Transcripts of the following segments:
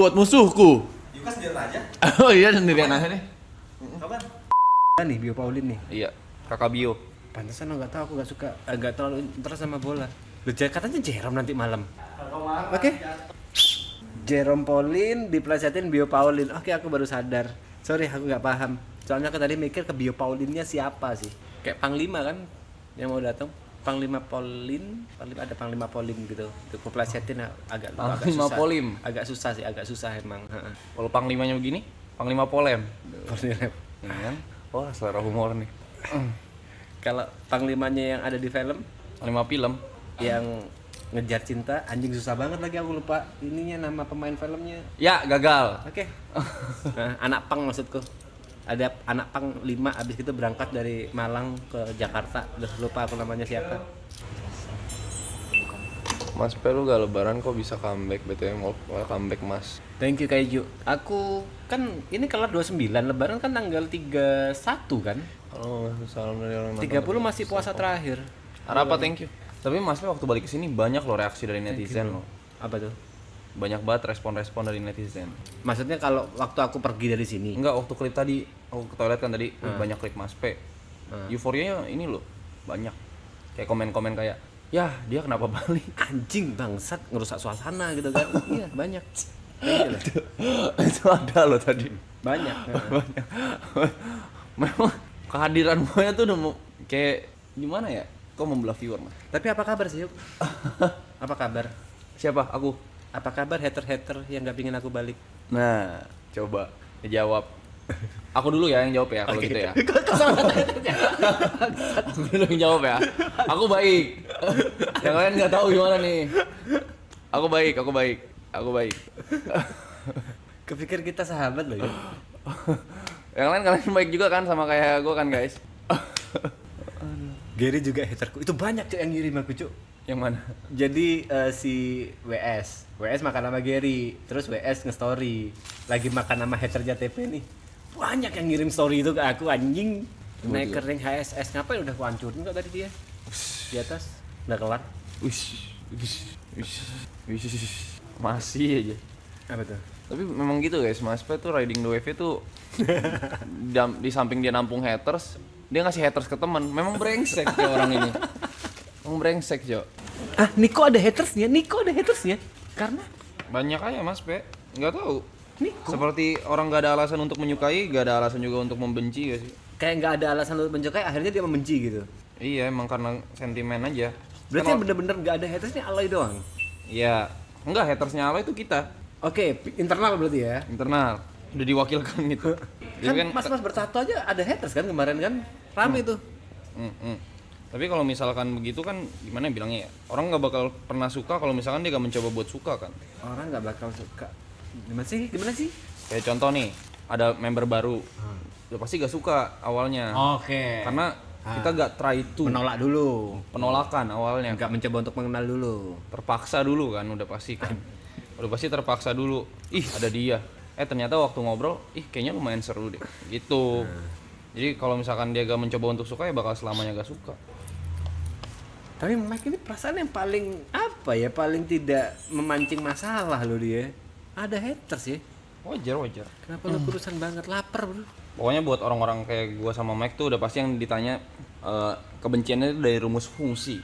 buat musuhku. Yuka sendirian aja. Oh iya sendirian aja nih. Kapan? Nih Bio Paulin nih. Iya, kakak Bio. Pantesan nggak tahu, aku nggak suka, nggak terlalu interest sama bola. Lu katanya Jerome nanti malam. Oke. Jerome Pauline diplesetin Bio Paulin. Oke, aku baru sadar. Sorry, aku nggak paham. Soalnya aku tadi mikir ke Bio Paulinnya siapa sih? Kayak Panglima kan yang mau datang. Panglima Paulin, ada Panglima Paulin gitu. Itu aku plesetin agak Panglima susah. Polim. Agak susah sih, agak susah emang. Heeh. Kalau panglimanya begini, Panglima Polem. Paulin. Iya kan? Wah, selera humor nih. Kalau panglimanya yang ada di film Panglima film. yang ngejar cinta, anjing susah banget lagi, aku lupa ininya, nama pemain filmnya. Ya, gagal. Oke. Nah, anak pang maksudku. Ada anak pang 5 abis itu berangkat dari Malang ke Jakarta. Udah lupa aku namanya siapa. Mas Pe, lu gak lebaran kok bisa comeback, BTW mau comeback Mas. Thank you Kaiju. Aku kan ini kelar 29, lebaran kan tanggal 31 kan? Halo, salam dari orang 30 masih puasa terakhir. Apa thank you. Tapi Mas Pe waktu balik ke sini banyak loh reaksi dari netizen loh. Apa tuh? Banyak banget respon-respon dari netizen. Maksudnya kalau waktu aku pergi dari sini. Enggak, waktu klip tadi aku ke toilet kan tadi banyak klip Mas Pe. Euforianya ini loh banyak. Kayak komen-komen kayak, "Ya, dia kenapa balik?" Anjing bangsat ngerusak suasana gitu kan. Iya, banyak. Kayak gitu loh. Itu ada loh tadi. Banyak. Banyak. Memang kehadiran gue tuh udah mau kayak gimana ya? Kok membelah viewer, Mas? Tapi apa kabar sih, Yuk? Apa kabar? Siapa? Aku. Apa kabar hater-hater yang gak pingin aku balik? Nah, coba dijawab. Aku dulu ya yang jawab ya kalau gitu ya. Aku dulu yang jawab ya. Aku baik. Yang lain nggak tahu gimana nih. Aku baik. Aku baik. Kepikir kita sahabat loh, Yuk. Yang lain kalian baik juga kan sama kayak gue kan guys. Gary juga haterku. Itu banyak Cuk yang ngirim aku, Cuk. Yang mana? Jadi si WS makan sama Gary, terus WS nge-story lagi makan sama hater JTP nih. Banyak yang ngirim story itu ke aku, anjing. Naik ke ring HSS, ngapain udah aku hancurin kok tadi dia. Di atas, udah kelar. Wish. Masih aja. Apa tuh? Tapi memang gitu guys, Mas Pe tuh riding the wave itu di samping dia nampung haters, dia ngasih haters ke teman. Memang brengsek ya orang ini. Memang brengsek, Jo. Ah, Niko ada hatersnya? Karena Banyak aja Mas Pe, nggak tahu. Niko Seperti orang nggak ada alasan untuk menyukai, nggak ada alasan juga untuk membenci gak sih? kayak nggak ada alasan untuk menyukai, akhirnya dia membenci gitu. Iya, emang karena sentimen aja. Berarti Kan yang bener-bener nggak ada hatersnya Aloy doang. Iya, enggak hatersnya Allah itu kita Oke, internal berarti ya. internal udah diwakilkan gitu. Kan Jadi mas-mas bertato aja ada haters kan kemarin kan, rame tuh. Tapi kalau misalkan begitu kan gimana ya bilangnya ya? Orang nggak bakal pernah suka kalau misalkan dia gak mencoba buat suka kan. Orang nggak bakal suka. Gimana sih? Kayak contoh nih, ada member baru. Udah pasti gak suka awalnya. Oke. Karena kita gak try to. Menolak dulu. Penolakan awalnya. Nggak mencoba untuk mengenal dulu. Terpaksa dulu kan, udah pasti kan. Udah pasti terpaksa dulu. Ih, ada dia. Ternyata waktu ngobrol, kayaknya lumayan seru deh. Gitu. Jadi kalau misalkan dia gak mencoba untuk suka ya bakal selamanya gak suka. Tapi Mike ini perasaan yang paling apa ya, paling tidak memancing masalah loh dia. Ada haters ya. Wajar. Kenapa lu kurusan banget, lapar bro. Pokoknya buat orang-orang kayak gua sama Mike tuh udah pasti yang ditanya kebenciannya itu dari rumus fungsi.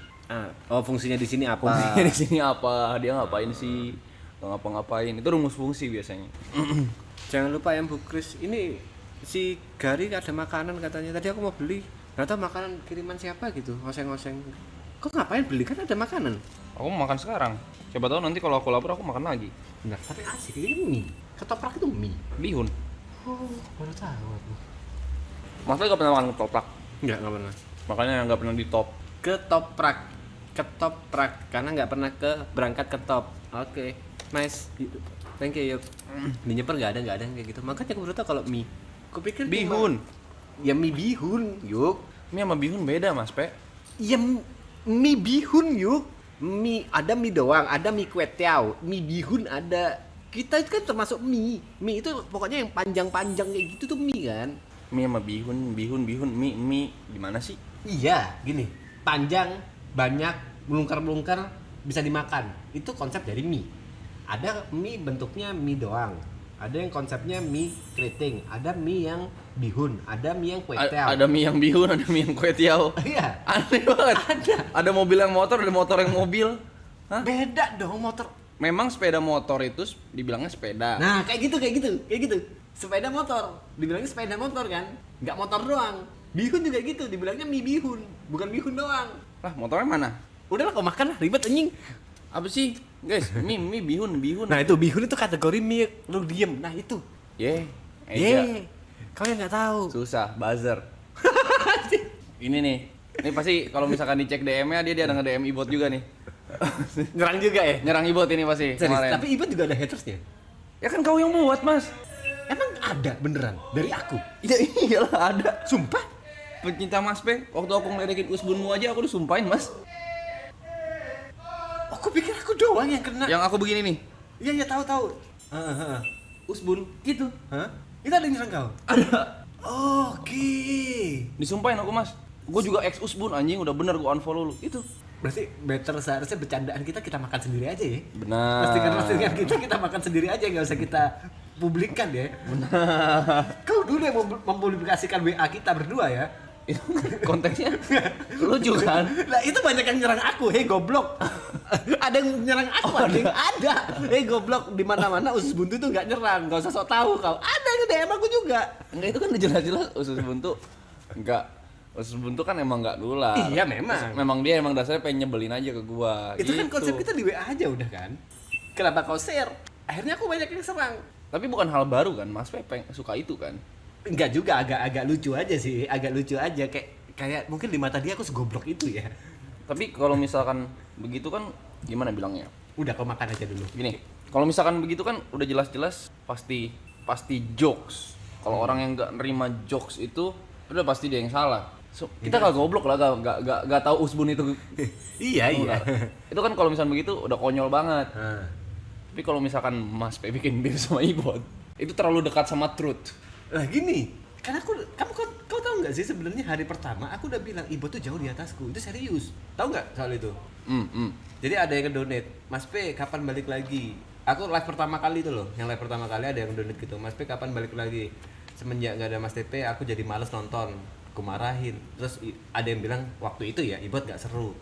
Fungsinya di sini apa? Fungsinya di sini apa? Dia ngapain sih? Gak ngapa-ngapain. Itu rumus fungsi biasanya. Jangan lupa ya Bu Kris, ini si Gary ada makanan katanya. Tadi aku mau beli. Gak tau makanan kiriman siapa gitu, oseng-oseng. Kok ngapain beli, kan ada makanan? Aku mau makan sekarang. Siapa tahu nanti kalau aku lapar aku makan lagi. Benar, tapi asik ini mie. Ketoprak itu mie. Bihun. Oh, baru tahu aku. Mas gak pernah makan ketoprak. Enggak pernah. Makanya nggak pernah di top. Ketoprak karena nggak pernah berangkat ke top. Oke, nice. Thank you, Yuk. Di Nyeper nggak ada yang kayak gitu. Makanya aku baru tahu kalau mie. Kupikir Bihun. Ya mie bihun, Yuk. Mie sama bihun beda, Mas Pe. Ya mie bihun, Yuk. Mie ada mie doang, ada mie kue tiao, mie bihun ada. Kita itu kan termasuk mie. Mie itu pokoknya yang panjang-panjang kayak gitu tuh mie kan. Mie sama bihun, mie gimana sih? Iya, gini. Panjang, banyak, melungkar-melungkar bisa dimakan. Itu konsep dari mie. Ada mie bentuknya mie doang. Ada yang konsepnya mie keriting, ada mie yang bihun, ada mie yang kue tiao. Ada mie yang bihun, ada mie yang kue tiao. Iya. Aneh banget. Ada mobil yang motor, ada motor yang mobil. Hah? Beda dong motor. Memang sepeda motor itu dibilangnya sepeda. Nah, kayak gitu. Sepeda motor, dibilangnya sepeda motor kan? Nggak motor doang. Bihun juga gitu, dibilangnya mie bihun, bukan bihun doang. Lah, motornya mana? Udahlah kau makan lah, ribet anjing. Apa sih? Guys, mie bihun. Nah, itu bihun itu kategori mie, lu diem. Nah, itu. Ye. Eja. Kau yang nggak tahu. Susah, buzzer. Ini nih. Ini pasti kalau misalkan dicek DM-nya dia ada nge-DM Ibot juga nih. Nyerang juga ya? Nyerang Ibot ini pasti. Serius, Kemarin. tapi Ibon juga ada hatersnya. Ya kan kau yang buat, Mas. Emang ada beneran dari aku? Ya iyalah ada. Sumpah? Pencinta Mas P, waktu aku ngeledekin usbunmu aja aku disumpahin, Mas. Aku pikir aku doang yang kena. Yang aku begini nih. Iya tahu. Usbun gitu. Hah? Itu ada yang nyerang kau? Ada. Oke. Disumpahin aku, Mas. Gue juga ex usbun anjing, udah bener gue unfollow lu. Itu. Berarti better seharusnya bercandaan kita makan sendiri aja ya. Benar. Postingan kita makan sendiri aja, nggak usah kita publikkan ya. Benar. Kau dulu yang mempublikasikan WA kita berdua ya. Itu konteksnya lucu kan? Lah itu banyak yang nyerang aku, hei goblok. Ada yang nyerang aku, ada. Hei goblok, di mana-mana usus buntu itu nggak nyerang, nggak usah sok tahu kau. Ada yang DM aku juga. Enggak, itu kan jelas-jelas usus buntu. Enggak. Usus buntu kan emang enggak nular. Iya memang. Memang dia emang dasarnya pengen nyebelin aja ke gua. Itu kan gitu. konsep kita di WA aja udah kan. Kenapa kau share? Akhirnya aku banyak yang serang. Tapi bukan hal baru kan, Mas Pepeng suka itu kan? Enggak juga, agak lucu aja sih, agak lucu aja kayak mungkin di mata dia aku segoblok itu ya. Tapi kalau misalkan begitu kan gimana bilangnya? Udah kau makan aja dulu. Gini, kalau misalkan begitu kan udah jelas-jelas pasti jokes. Kalau orang yang nggak nerima jokes itu udah pasti dia yang salah. So, kita gak goblok lah, gak tahu usbun itu. Iya. Itu kan kalau misalkan begitu udah konyol banget. Nah. Tapi kalau misalkan Mas P bikin beef sama Ibot, itu terlalu dekat sama truth. Lah gini, kan kau tahu nggak sih sebenarnya hari pertama aku udah bilang Ibo tuh jauh di atasku, itu serius. Tahu nggak soal itu? Jadi ada yang ngedonate, Mas P kapan balik lagi? Aku live pertama kali itu loh, yang live pertama kali ada yang donate gitu, Mas P kapan balik lagi? Semenjak nggak ada Mas TP, aku jadi males nonton, aku marahin. Terus ada yang bilang waktu itu ya Ibot nggak seru.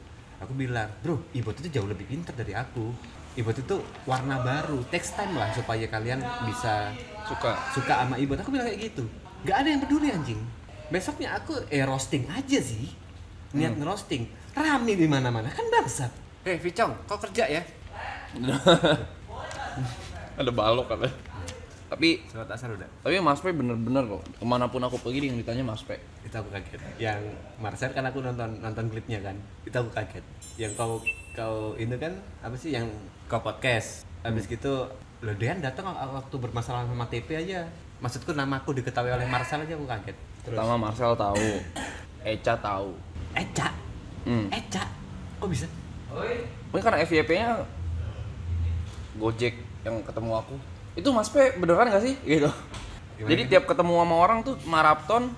Aku bilang, bro, Ibot itu jauh lebih pintar dari aku. Ibot itu warna baru, takes time lah supaya kalian bisa suka sama Ibot. Aku bilang kayak gitu. Gak ada yang peduli anjing. Besoknya aku roasting aja sih. Niat ngerosting. Rame di mana-mana kan bangsat. Vicong, kau kerja ya? Ada balok kan? Tapi Surat asar udah. Tapi Mas P bener-bener kok. Kemanapun aku pergi yang ditanya Mas P. Itu aku kaget. Yang Marcel kan aku nonton klipnya kan. Itu aku kaget. Yang kau itu kan apa sih yang kau podcast. Habis gitu lo Dean datang waktu bermasalah sama TP aja. Maksudku namaku diketahui oleh Marcel aja aku kaget. Terus Pertama Marcel tahu. Eca tahu. Eca. Eca. Kok bisa? Mungkin karena FYP-nya Gojek yang ketemu aku. Itu Mas P beneran gak sih? Gitu. Gimana? Jadi tiap ketemu sama orang tuh maraton.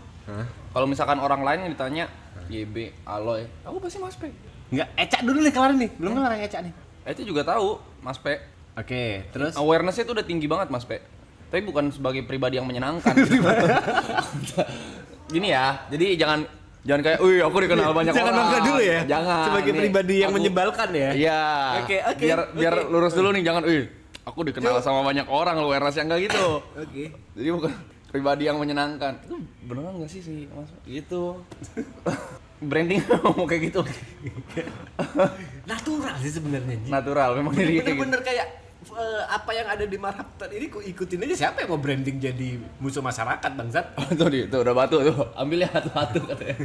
Kalau misalkan orang lain yang ditanya YB, Aloy, aku pasti Mas P. Enggak, Eca dulu nih kelarin nih. Belum kelar yang Eca nih. Itu juga tahu Mas P. Oke, terus Awareness-nya tuh udah tinggi banget Mas P. Tapi bukan sebagai pribadi yang menyenangkan. Gini ya, jadi jangan kayak, "Wih, aku dikenal banyak jangan orang." bangga dulu ya. Jangan. Sebagai Nih, pribadi yang aku- menyebalkan ya. Iya. Oke. Biar lurus dulu nih, jangan, "Wih, aku dikenal sama banyak orang, awareness yang enggak gitu." Oke. Jadi bukan pribadi yang menyenangkan. Itu beneran enggak sih Mas? Gitu. Branding mau kayak gitu. Natural sih sebenarnya. Ji. Natural, memang diri kita gitu. Bener-bener kayak apa yang ada di Marhaptan ini ku ikutin aja. Siapa yang mau branding jadi musuh masyarakat bangsat? Oh, tuh udah batu tuh. Ambilnya satu-satu katanya.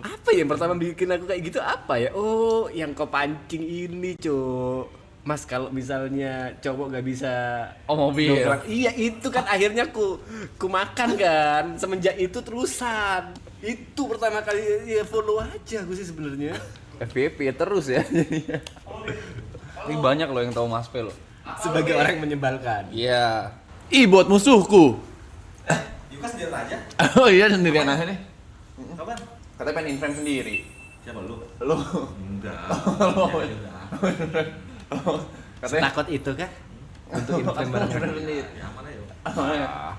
Apa yang pertama bikin aku kayak gitu apa ya? Oh, yang kau pancing ini, Cuk. Mas kalau misalnya cowok gak bisa Mobil. dongkrak, iya itu kan akhirnya ku makan kan. Semenjak itu terusan. Itu pertama kali ya follow aja aku sih sebenarnya. FVP terus ya jadinya. Ini banyak loh yang tahu Mas P loh. Sebagai orang yang menyebalkan. Iya. Ih, buat musuhku. Yuka sendiri aja. Oh iya, sendirian aja nih. Kapan? Katanya pengen invent sendiri. Siapa lu? Lu. Enggak. Katanya Takut itu kah? Untuk inflame barang. Ya mana ya?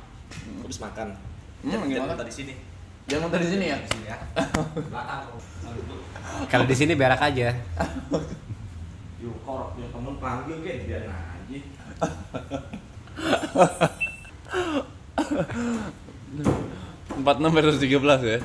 Habis makan. Jangan gimana? minta di sini. Jangan muntah di sini ya. Di sini ya. Belakang. Kalau di sini berak aja. Yuk, korok punya temen panggil ke biar aja. 46 versus 13 ya.